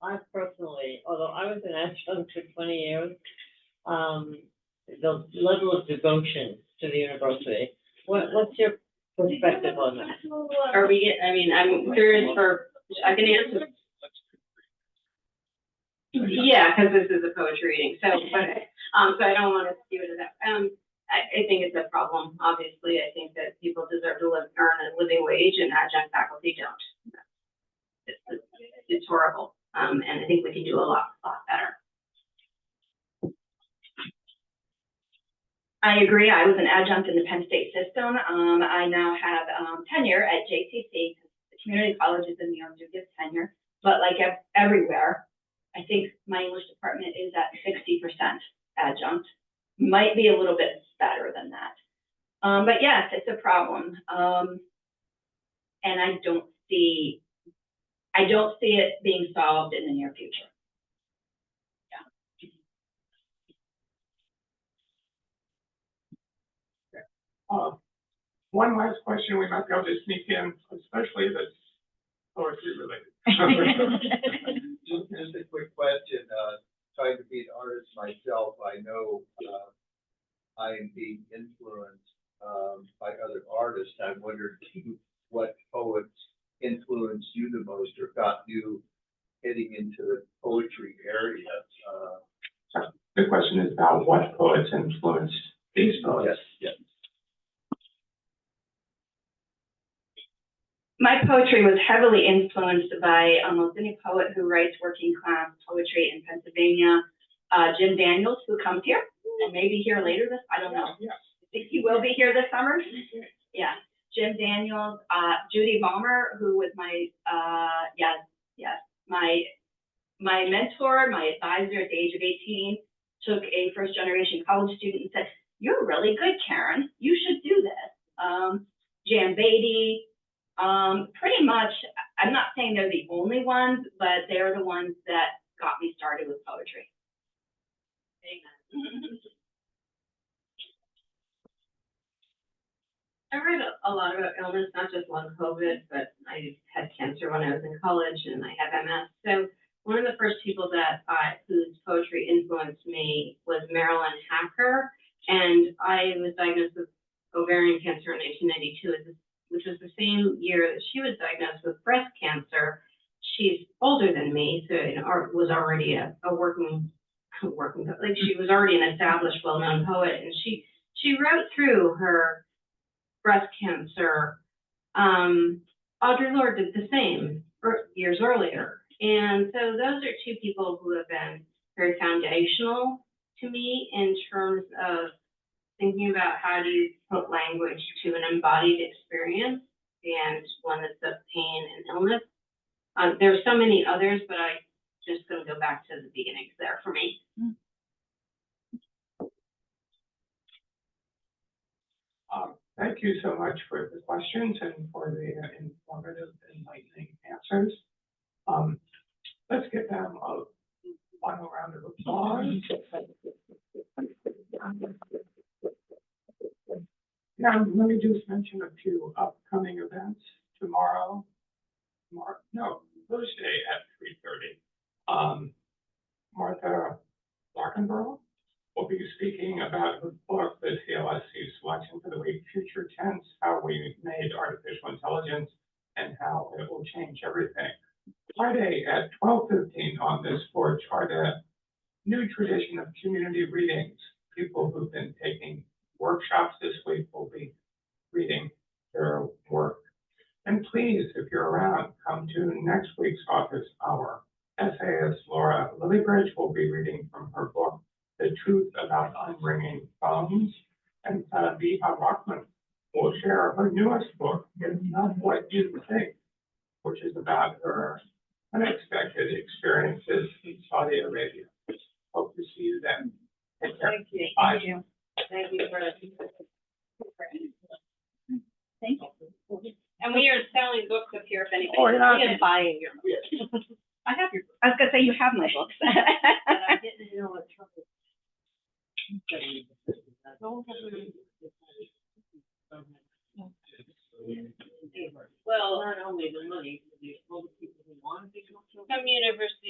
I personally, although I was an adjunct for 20 years, the level of devotion to the university. What's your perspective on that? I'm curious I can answer. Yeah, because this is a poetry reading, so I don't want to skew it to that. I think it's a problem, obviously. I think that people deserve to earn a living wage, and adjunct faculty don't. It's horrible, and I think we can do a lot better. I agree. I was an adjunct in the Penn State system. I now have tenure at JCC. The community colleges in New York do give tenure, but like everywhere, I think my English department is at 60% adjunct. Might be a little bit better than that. But yes, it's a problem. And I don't see it being solved in the near future. One last question we might be able to sneak in, especially that's poetry related. Just a quick question. Trying to be an artist myself, I know I am being influenced by other artists. I wondered what poets influenced you the most or got you heading into the poetry area. The question is, about what poets influenced these poets. Yes. My poetry was heavily influenced by almost any poet who writes working class poetry in Pennsylvania. Jim Daniels, who comes here and maybe here later this, I don't know. Yes. I think he will be here this summer. Yeah, Jim Daniels, Judy Balmer, who was my, my mentor, my advisor at the age of 18, took a first generation college student and said, "You're really good, Karen. You should do this." Jan Beatty, pretty much, I'm not saying they're the only ones, but they're the ones that got me started with poetry. Amen. I read a lot about illness, not just long COVID, but I had cancer when I was in college and I have MS. So one of the first people that whose poetry influenced me was Marilyn Hacker, and I was diagnosed with ovarian cancer in 1992, which was the same year that she was diagnosed with breast cancer. She's older than me, so was already a working, like she was already an established, well-known poet, and she wrote through her breast cancer. Audre Lorde did the same years earlier. And so those are two people who have been very foundational to me in terms of thinking about how do you put language to an embodied experience and one that's of pain and illness. There's so many others, but I just going to go back to the beginnings there for me. Thank you so much for the questions and for the informative, enlightening answers. Let's give them a final round of applause. Now, let me just mention a few upcoming events. Thursday at 3:30. Martha Larkenborough will be speaking about her book, The CLSC Selection for the Week, Future Tense, How We Made Artificial Intelligence and How It Will Change Everything. Friday at 12:15 on this porch are the new tradition of community readings. People who've been taking workshops this week will be reading their work. And please, if you're around, come to next week's office hour. Essayist Laura Lillybridge will be reading from her book, The Truth About Unringing Phones. And Viha Rockman will share her newest book, It's Not What You Think, which is about her unexpected experiences in Saudi Arabia. Hope to see you then. Take care. Thank you. Bye. Thank you for Thank you. And we are selling books up here if anybody. Oh, yeah. is buying your books. I have your. I was gonna say you have my books. I didn't know what trouble. Well, not only the money, all the people who want to become. Some universities